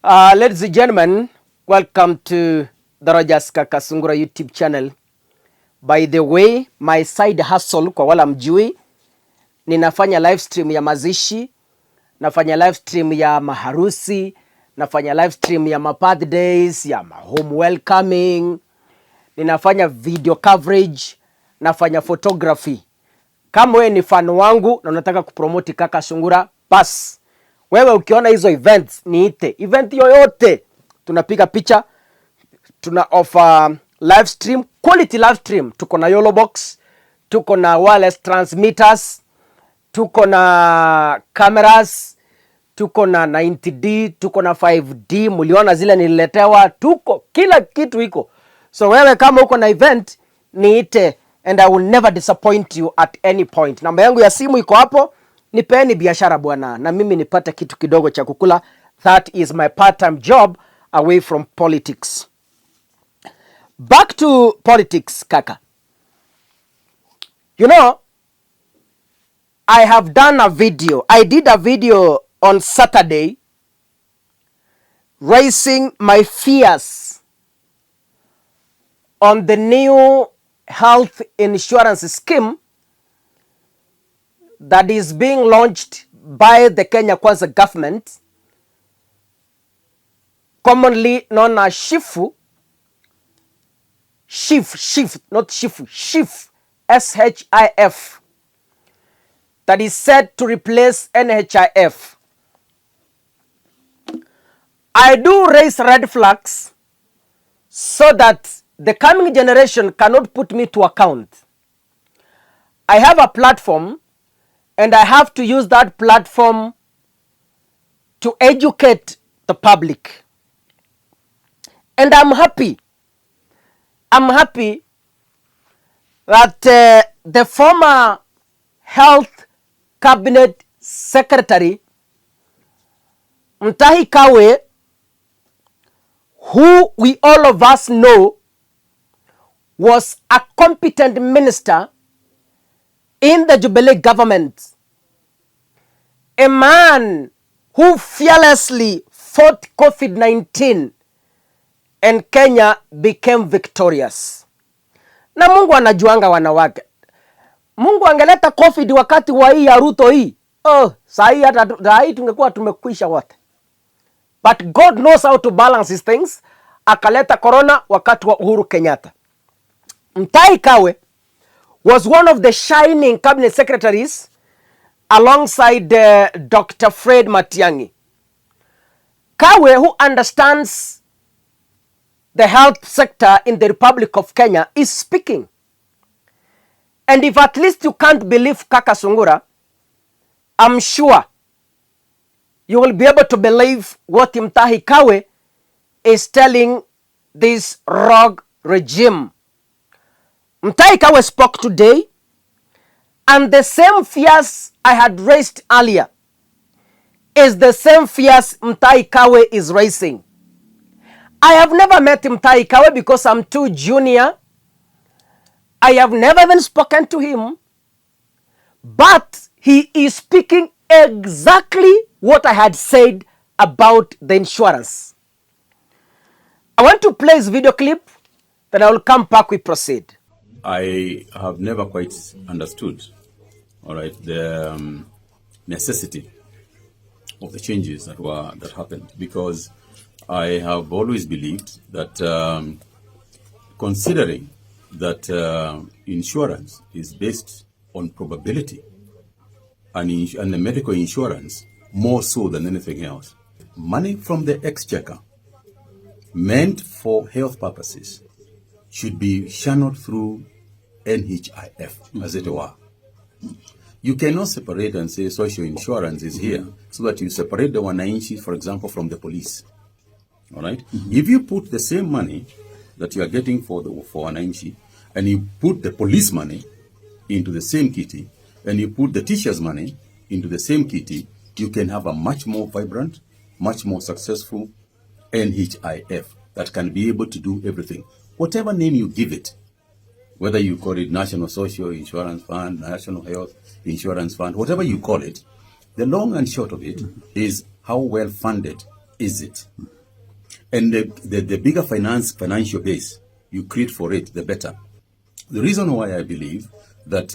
Ladies and gentlemen, welcome to the Rogers Kakasungura YouTube channel. By the way, my side hustle kwa wala mjui, ninafanya live stream ya mazishi, nafanya live stream ya maharusi, nafanya live stream ya birthdays, ya home welcoming, ninafanya video coverage, nafanya photography. Kama wewe ni fan wangu na unataka kupromote Kakasungura, bas wewe ukiona hizo events niite. Event yoyote tunapiga picha, tuna offer live stream, quality live stream. Tuko na Yolo box, tuko na wireless transmitters, tuko na cameras, tuko na 90D, tuko na 5D. Muliona zile nililetewa, tuko kila kitu iko. So wewe kama uko na event niite and I will never disappoint you at any point. Namba yangu ya simu iko hapo. Nipeeni biashara bwana na mimi nipate kitu kidogo cha kukula. That is my part-time job away from politics. Back to politics, kaka. You know, I have done a video. I did a video on Saturday raising my fears on the new health insurance scheme that is being launched by the Kenya Kwanza government, commonly known as SHIFU, not SHIFU, SHIF, S-H-I-F, that is said to replace NHIF. I do raise red flags so that the coming generation cannot put me to account. I have a platform and I have to use that platform to educate the public. And I'm happy. I'm happy that the former Health Cabinet Secretary, Mutahi Kagwe, who we all of us know was a competent minister in the Jubilee government, a man who fearlessly fought COVID-19 and Kenya became victorious. Na Mungu anajuanga wanawake. Mungu angeleta COVID wakati wa hii ya Ruto hii. Sahi hata tungekuwa tumekwisha wote. But God knows how to balance his things. Akaleta corona wakati wa Uhuru Kenyatta. Mutahi Kagwe was one of the shining cabinet secretaries alongside Dr. Fred Matiang'i. Kagwe, who understands the health sector in the Republic of Kenya, is speaking. And if at least you can't believe Kakasungura, I'm sure you will be able to believe what Mutahi Kagwe is telling this rogue regime. Mutahi Kagwe spoke today, and the same fears I had raised earlier is the same fears Mutahi Kagwe is raising. I have never met Mutahi Kagwe because I'm too junior. I have never even spoken to him, but he is speaking exactly what I had said about the insurance. I want to play his video clip, then I will come back, we proceed. I have never quite understood, all right, the necessity of the changes that happened, because I have always believed that considering that insurance is based on probability, and the medical insurance more so than anything else, money from the exchequer meant for health purposes should be channeled through NHIF, as it were. You cannot separate and say social insurance is here so that you separate the wananchi, for example, from the police. All right? If you put the same money that you are getting for wananchi, and you put the police money into the same kitty, and you put the teachers' money into the same kitty, you can have a much more vibrant, much more successful NHIF that can be able to do everything. Whatever name you give it, whether you call it National Social Insurance Fund, National Health Insurance Fund, whatever you call it, the long and short of it is how well funded is it? And the bigger financial base you create for it, the better. The reason why I believe that,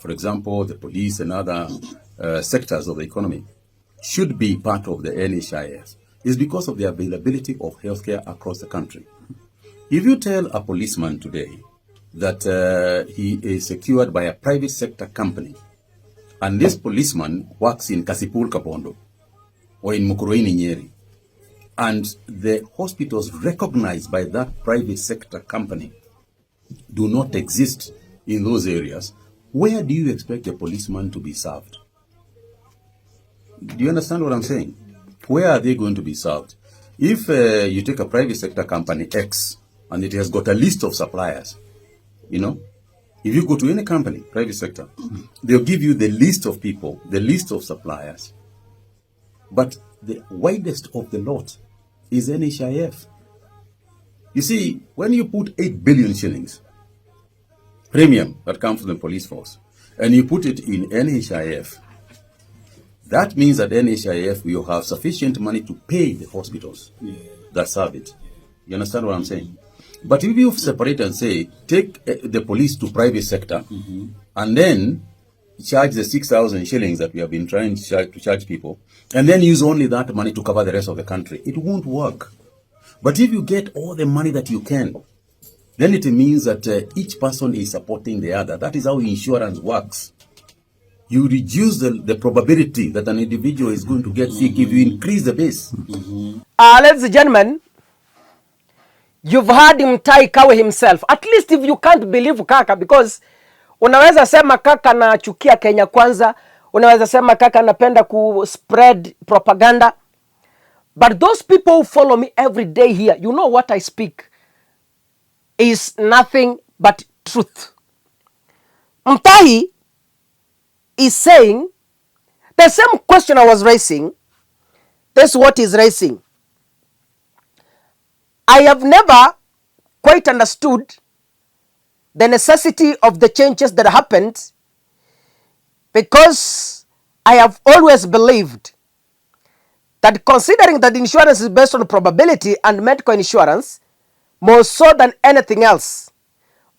for example, the police and other sectors of the economy should be part of the NHIS is because of the availability of healthcare across the country. If you tell a policeman today that he is secured by a private sector company, and this policeman works in Kasipul Kabondo or in Mukurweini Nyeri, and the hospitals recognized by that private sector company do not exist in those areas, where do you expect a policeman to be served? Do you understand what I'm saying? Where are they going to be served? If you take a private sector company X and it has got a list of suppliers, you know, if you go to any company, private sector, they'll give you the list of people, the list of suppliers. But the widest of the lot is NHIF. You see, when you put 8 billion shillings premium that comes from the police force, and you put it in NHIF, that means that NHIF will have sufficient money to pay the hospitals that serve it. You understand what I'm saying? But if you separate and say, take the police to private sector, and then charge the 6,000 shillings that we have been trying to charge people, and then use only that money to cover the rest of the country, it won't work. But if you get all the money that you can, then it means that each person is supporting the other. That is how insurance works. You reduce the probability that an individual is going to get sick if you increase the base. Ladies and gentlemen, you've heard Mutahi Kagwe himself. At least if you can't believe Kaka, because unaweza sema Kaka anachukia Kenya Kwanza, unaweza sema Kaka anapenda ku spread propaganda. But those people who follow me every day here, you know what I speak is nothing but truth. Mutahi is saying the same question I was raising. That's what he's raising. I have never quite understood the necessity of the changes that happened, because I have always believed that, considering that insurance is based on probability and medical insurance, more so than anything else,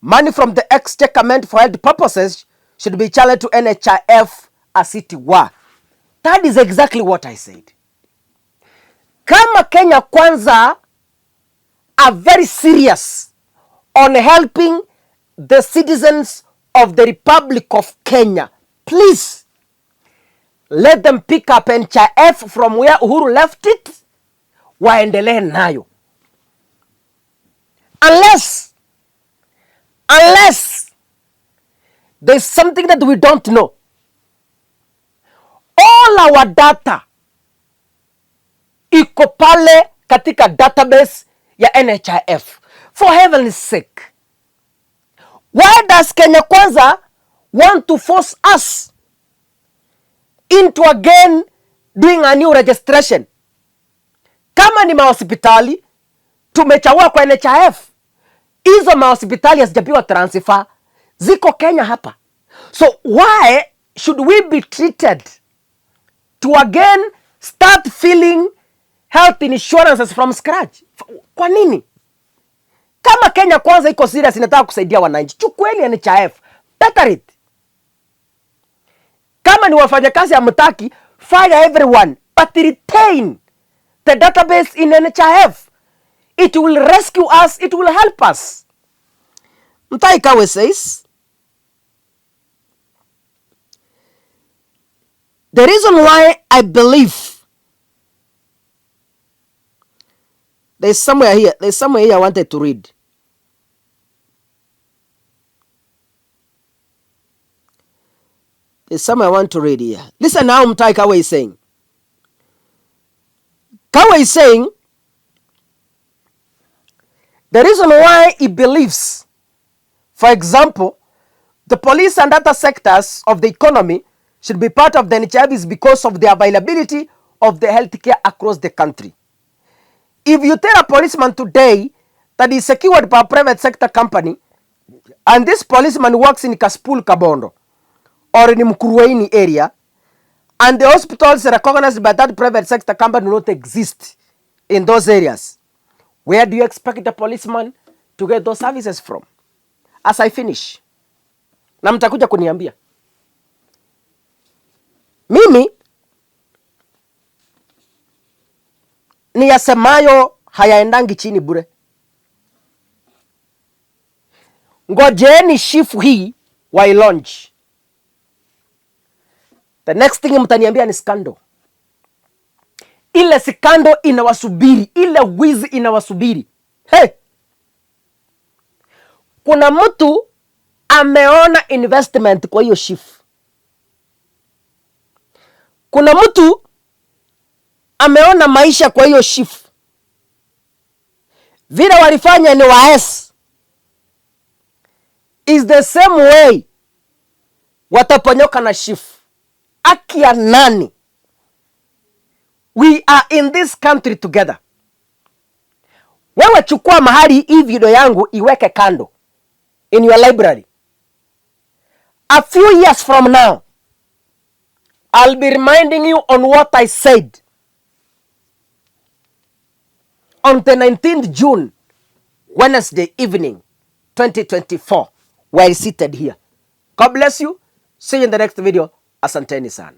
money from the exchequer meant for health purposes should be channeled to NHIF as it were. That is exactly what I said. Kama Kenya Kwanza are very serious on helping the citizens of the Republic of Kenya, please let them pick up NHIF from where Uhuru left it, waendelee nayo. Unless there's something that we don't know. All our data iko pale katika database ya NHIF. For heaven's sake, why does Kenya Kwanza want to force us into again doing a new registration? Kama ni mahospitali tumechagua kwa NHIF, hizo mahospitali hazijapewa transfer, ziko Kenya hapa. So why should we be treated to again start filling health insurances from scratch? Kwa nini? Kama Kenya Kwanza iko serious inataka kusaidia wananchi, chukueni NHIF, better it. Kama ni wafanyakazi hamtaki, fire everyone, but retain the database in NHIF. It will rescue us, it will help us. Mutahi Kagwe says, the reason why I believe, there's somewhere here I wanted to read. There's somewhere I want to read here. Listen now, Mutahi Kagwe is saying. Kagwe is saying, the reason why he believes, for example, the police and other sectors of the economy should be part of the NHIF is because of the availability of the healthcare across the country. If you tell a policeman today that is secured by a private sector company, and this policeman works in Kasipul Kabondo or in Mukurweini area, and the hospitals recognized by that private sector company do not exist in those areas, where do you expect the policeman to get those services from? As I finish, na mtakuja kuniambia. Mimi ni yasemayo hayaendangi chini bure. Ngojeni shifu hii wa launch. The next thing mtaniambia ni skando. Ile skando inawasubiri, ile wizi inawasubiri. Hey! Kuna mtu ameona investment kwa hiyo shifu. Kuna mtu ameona maisha kwa hiyo shifu. Vile walifanya ni waes. Is the same way wataponyoka na shifu. Haki ya nani? We are in this country together. Wewe chukua mahali hii video yangu iweke kando in your library. A few years from now, I'll be reminding you on what I said on the 19th June, Wednesday evening, 2024, while seated here. God bless you. See you in the next video. Asanteni sana.